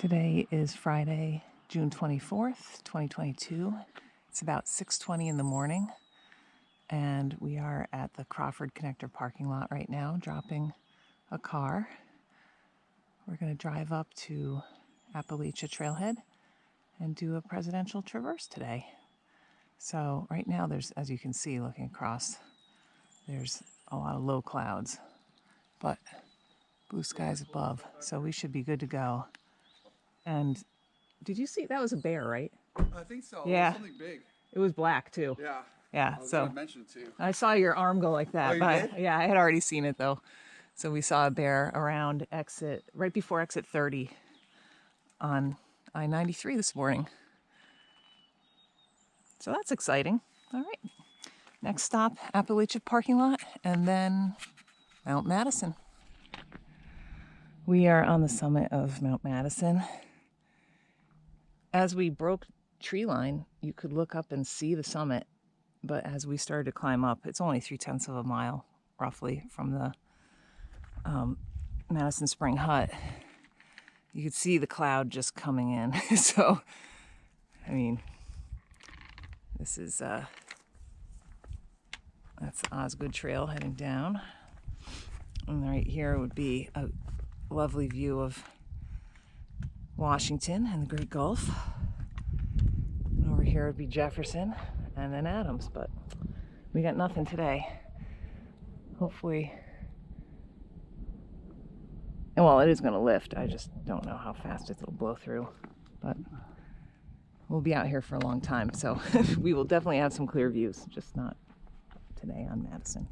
Today is Friday, June 24th, 2022. It's about 6:20 in the morning, and we are at the Crawford Connector parking lot right now, dropping a car. We're going to drive up to Appalachia Trailhead and do a presidential traverse today. So right now there's, as you can see, looking across, there's a lot of low clouds, but blue skies above, so we should be good to go. And did you see that was a bear, right? I think so. Yeah. It was something big. It was black too. Yeah. Yeah. I was So gonna mention it too. I saw your arm go like that. Oh, you but did? Yeah, I had already seen it though. So we saw a bear around right before exit 30 on I-93 this morning. So that's exciting. All right. Next stop, Appalachia parking lot, and then Mount Madison. We are on the summit of Mount Madison. As we broke tree line, you could look up and see the summit, but as we started to climb up, it's only 3/10 of a mile, roughly, from the Madison Spring Hut. You could see the cloud just coming in. So, I mean, this is, that's Osgood Trail heading down. And right here would be a lovely view of Washington and the Great Gulf. And over here would be Jefferson and then Adams, but we got nothing today. Hopefully, well, it is going to lift. I just don't know how fast it'll blow through, but we'll be out here for a long time, so we will definitely have some clear views, just not today on Madison.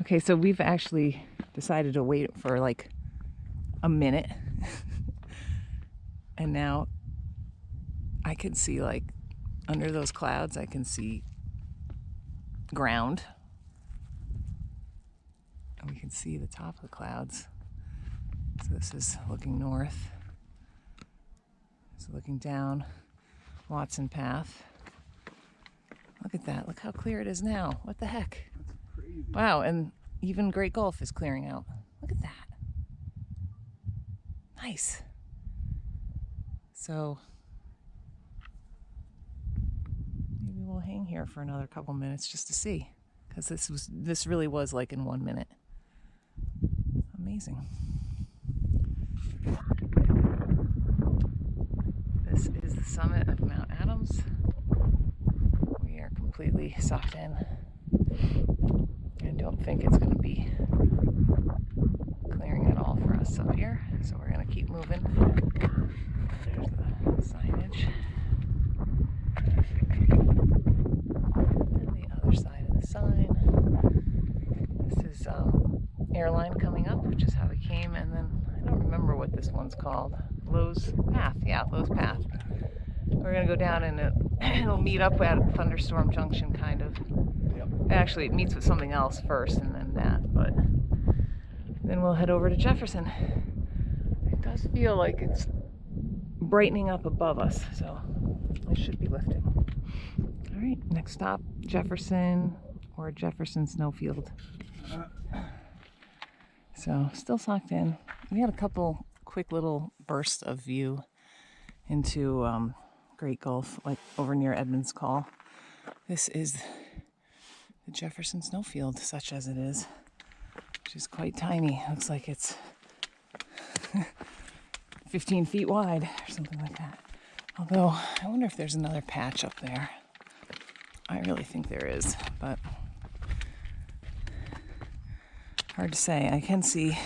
Okay, so we've actually decided to wait for like a minute. And now I can see, like, under those clouds, I can see ground. And we can see the top of the clouds. So this is looking north. This is looking down Watson Path. Look at that. Look how clear it is now. What the heck? That's crazy. Wow, and even Great Gulf is clearing out. Look at that. Nice. So maybe we'll hang here for another couple minutes just to see, because this really was like in 1 minute. Amazing. This is the summit of Mount Adams. We are completely sucked in. I don't think it's going to be clearing at all for us up here, so we're going to keep moving. There's the signage. And the other side of the sign. This is airline coming up, which is how we came, and then I don't remember what this one's called. Lowe's Path. Yeah, Lowe's Path. We're going to go down and it'll meet up at Thunderstorm Junction, kind of. Yep. Actually, it meets with something else first and then that, but then we'll head over to Jefferson. It does feel like it's brightening up above us, so it should be lifting. All right, next stop, Jefferson or Jefferson Snowfield. So still socked in. We had a couple quick little bursts of view into Great Gulf, like over near Edmonds Call. This is the Jefferson Snowfield, such as it is, which is quite tiny. Looks like it's 15 feet wide or something like that. Although, I wonder if there's another patch up there. I really think there is, but hard to say. I can see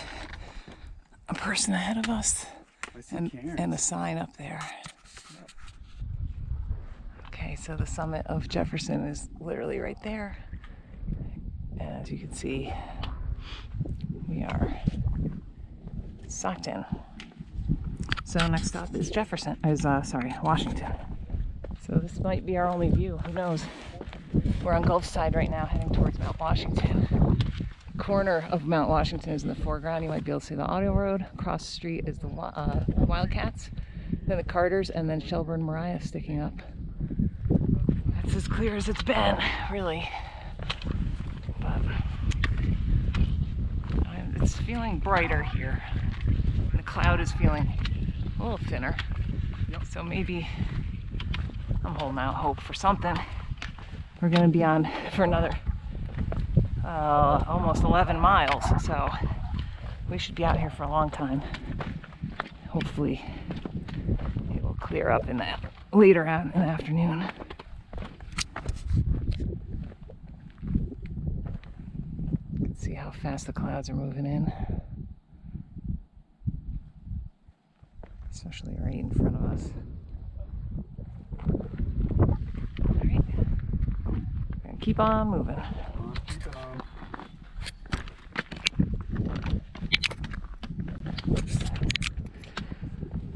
a person ahead of us and a sign up there. Okay, so the summit of Jefferson is literally right there. And as you can see, we are sucked in. So next stop is Washington. So this might be our only view, who knows? We're on Gulf Side right now, heading towards Mount Washington. The corner of Mount Washington is in the foreground. You might be able to see the auto road. Across the street is the Wildcats, then the Carters, and then Shelburne Mariah sticking up. That's as clear as it's been, really. But It's feeling brighter here. The cloud is feeling a little thinner. Yep. So maybe I'm holding out hope for something. We're going to be on for another almost 11 miles, so we should be out here for a long time. Hopefully it will clear up in that later out in the afternoon. Let's see how fast the clouds are moving in, especially right in front of us. All right, we're gonna keep on moving.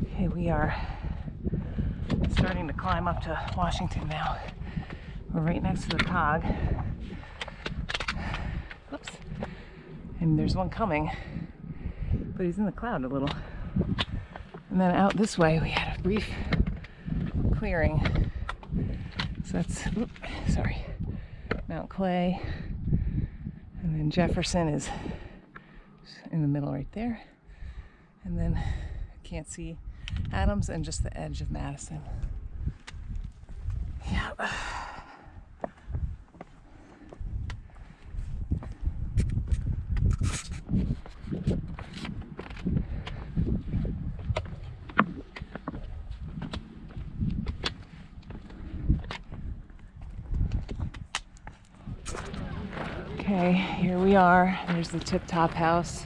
Okay, we are starting to climb up to Washington now. We're right next to the cog. Whoops. And there's one coming, but he's in the cloud a little. And then out this way we had a brief clearing. So that's, sorry, Mount Clay. And then Jefferson is in the middle right there. And then I can't see Adams and just the edge of Madison. Yeah. Okay, here we are. There's the Tip Top House.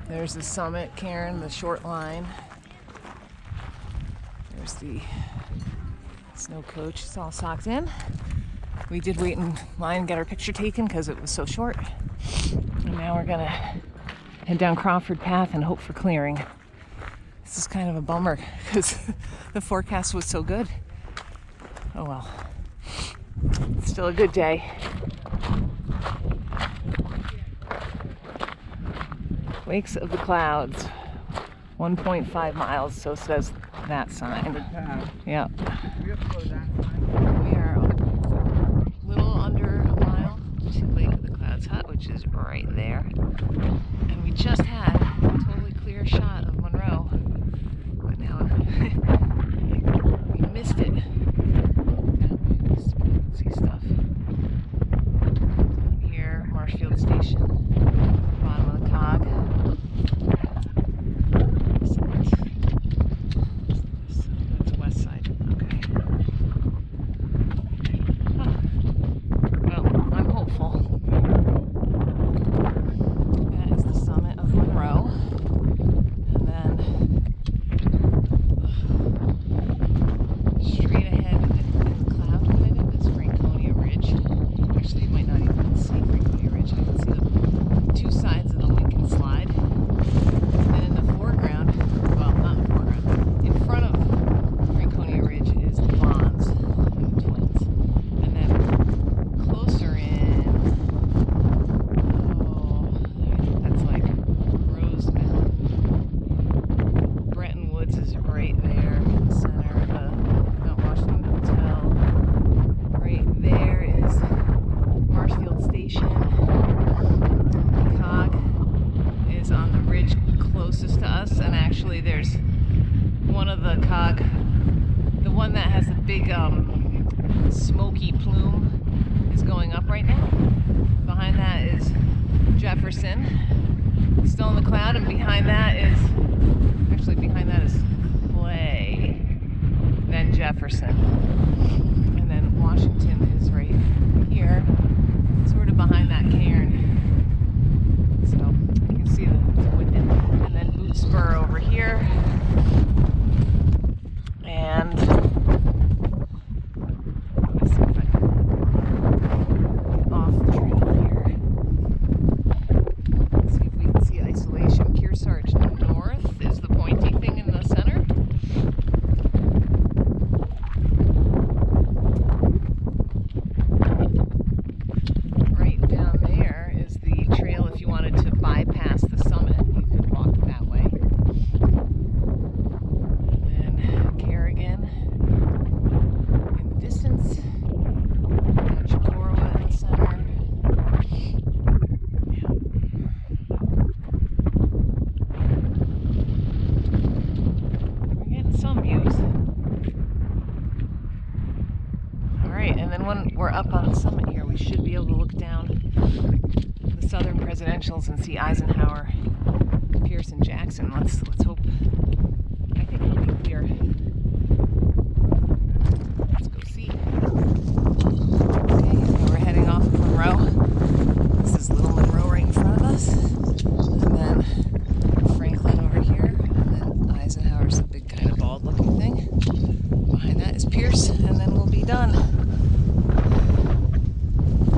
There's the summit, Karen, the short line. There's the snow coach. It's all socked in. We did wait in line and get our picture taken because it was so short. And now we're gonna head down Crawford Path and hope for clearing. This is kind of a bummer because the forecast was so good. Oh well. It's still a good day. Wakes of the Clouds, 1.5 miles, so says that sign. Yeah. We are a little under a mile to Lake of the Clouds Hut, which is right there. And we just had a totally clear shot of Monroe, but now we missed it. See stuff. Down here, Marshfield Station, bottom of the cog. That's west side. Okay. Well, I'm hopeful. That is the summit of Monroe. And then straight ahead in the cloud kind of is Franconia Ridge. Actually, you might not even see Franconia Ridge. You can see the two sides of the Lincoln Slide. And in the foreground, well, not in the foreground, in front of Franconia Ridge is the Bonds and the Twins. And then closer in, that's like Rose Mountain. Bretton Woods is right there in the center of the Mount Washington Hotel. Right there is Marshfield Station. The cog is on the ridge closest to us, and actually there's one of the cog, the one that has the big smoky plume is going up right now. Behind that is Jefferson, still in the cloud, and behind that is Clay, then Jefferson, and then Washington is right here, sort of behind that cairn. So you can see the wind, and then Boot Spur over here, and let's see if I can get off the trail here. Let's see if we can see Isolation. Kearsarge North is the pointy thing in the center. Right down there look down the southern presidentials and see Eisenhower, Pierce, and Jackson. Let's hope. I think it'll be clear. Let's go see. Okay, now we're heading off of Monroe. This is Little Monroe right in front of us, and then Franklin over here, and then Eisenhower's the big kind of bald-looking thing. Behind that is Pierce, and then we'll be done.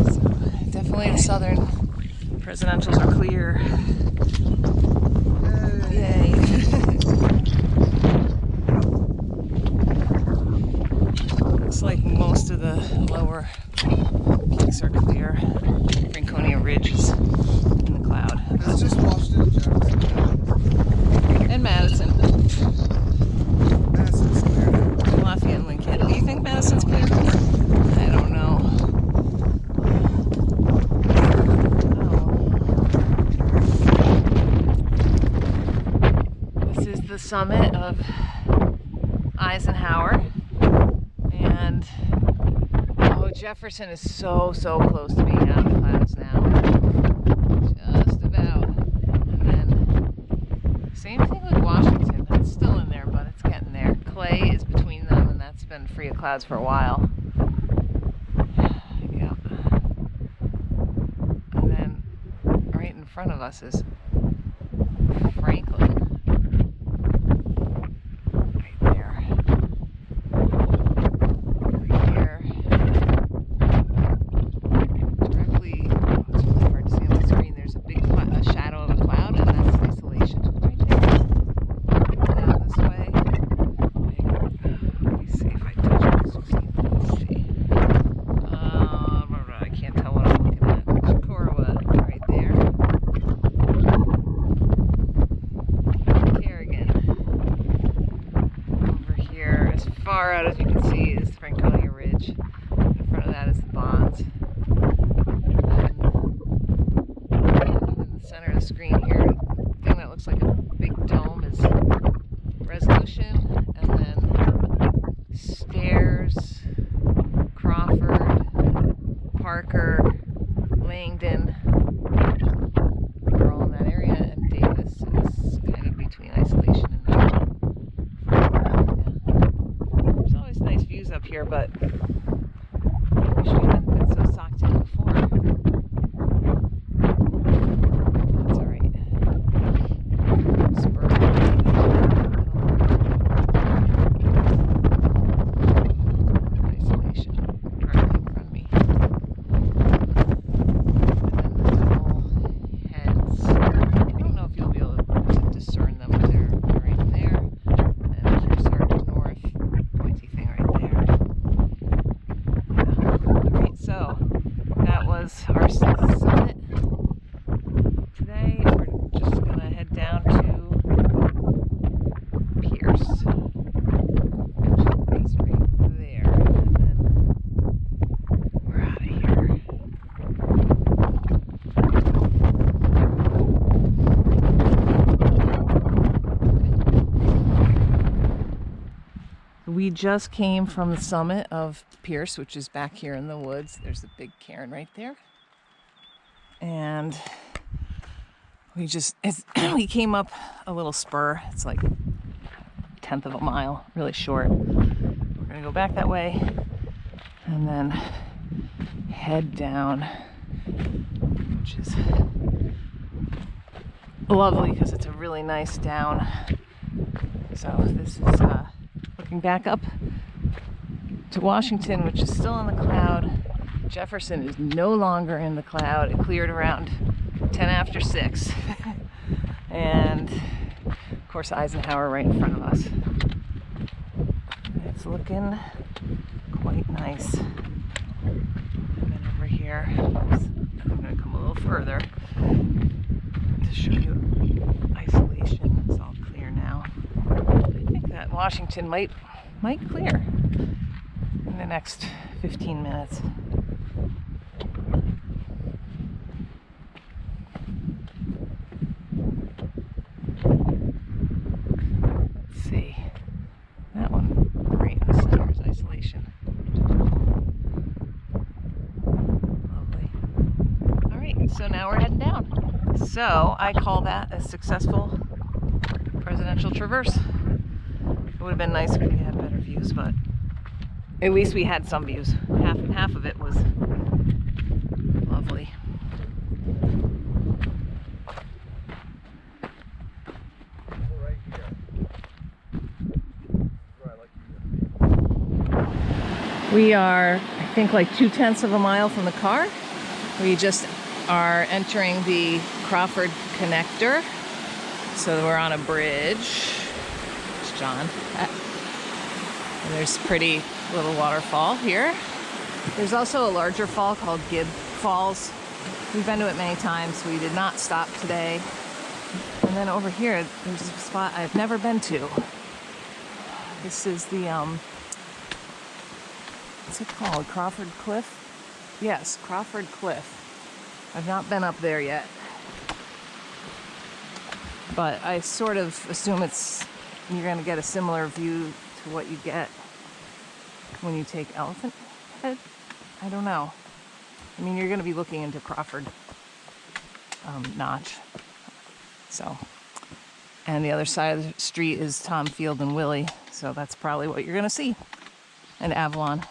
So definitely the southern presidentials are clear. Yay! Looks like most of the lower peaks are clear. Franconia Ridge is in the cloud. It's just Washington, Jefferson. And Madison. Madison's clear. Lafayette and Lincoln. Do you think Madison's clear? I don't know. Oh. This is the summit of Eisenhower. And oh, Jefferson is so close to being out of the clouds now. Just about. And then same thing with Washington. It's still in there, but it's getting there. Clay is between them, and that's been free of clouds for a while. Yeah. And then right in front of us is Franklin. Right there. Right here. Directly, it's really hard to see on the screen. There's a big shadow of a cloud, and that's isolation right there. Down this way. Let me see if I touch this. Let's see. I can't tell what I'm looking at. Chicorowa right there. Kerrigan. Over here, as far out as you can see, is Franconia Ridge. In front of that is the Bonds. And in the center of the screen here, the thing that looks like a big dome is Resolution, and then Stairs, Crawford, Parker, Langdon are all in that area, and Davis is kind of between isolation and that. Yeah. There's always nice views up here, but I wish we hadn't been so socked in before. That's alright. Spur. Isolation directly in front of me. And then the double heads. I don't know if you'll be able to discern them, but they're right there. And here's our north pointy thing right there. Alright, so that was our summit. Today we're just gonna head down to Pierce, which is right there, and then we're out of here. We just came from the summit of Pierce, which is back here in the woods. There's a big cairn right there. And we came up a little spur. It's like 1/10 of a mile, really short. We're gonna go back that way and then head down, which is lovely because it's a really nice down. So this is looking back up to Washington, which is still in the cloud. Jefferson is no longer in the cloud. It cleared around 10 after 6. And of course Eisenhower right in front of us. It's looking quite nice. And then over here, I'm going to come a little further to show you isolation. It's all clear now. I think that Washington might clear in the next 15 minutes. Let's see. That one right in the center is isolation. Lovely. So I call that a successful presidential traverse. It would have been nice if we had better views, but at least we had some views. Half of it was lovely. Right here. Where I like you. We are, I think, like 2/10 of a mile from the car. We just are entering the Crawford connector. So we're on a bridge. It's John. And there's a pretty little waterfall here. There's also a larger fall called Gibb Falls. We've been to it many times. We did not stop today. And then over here, there's a spot I've never been to. This is the, what's it called? Crawford Cliff? Yes, Crawford Cliff. I've not been up there yet. But I sort of assume you're going to get a similar view to what you get when you take Elephant Head. I don't know. I mean, you're going to be looking into Crawford Notch. So, and the other side of the street is Tom Field and Willie. So that's probably what you're going to see. And Avalon.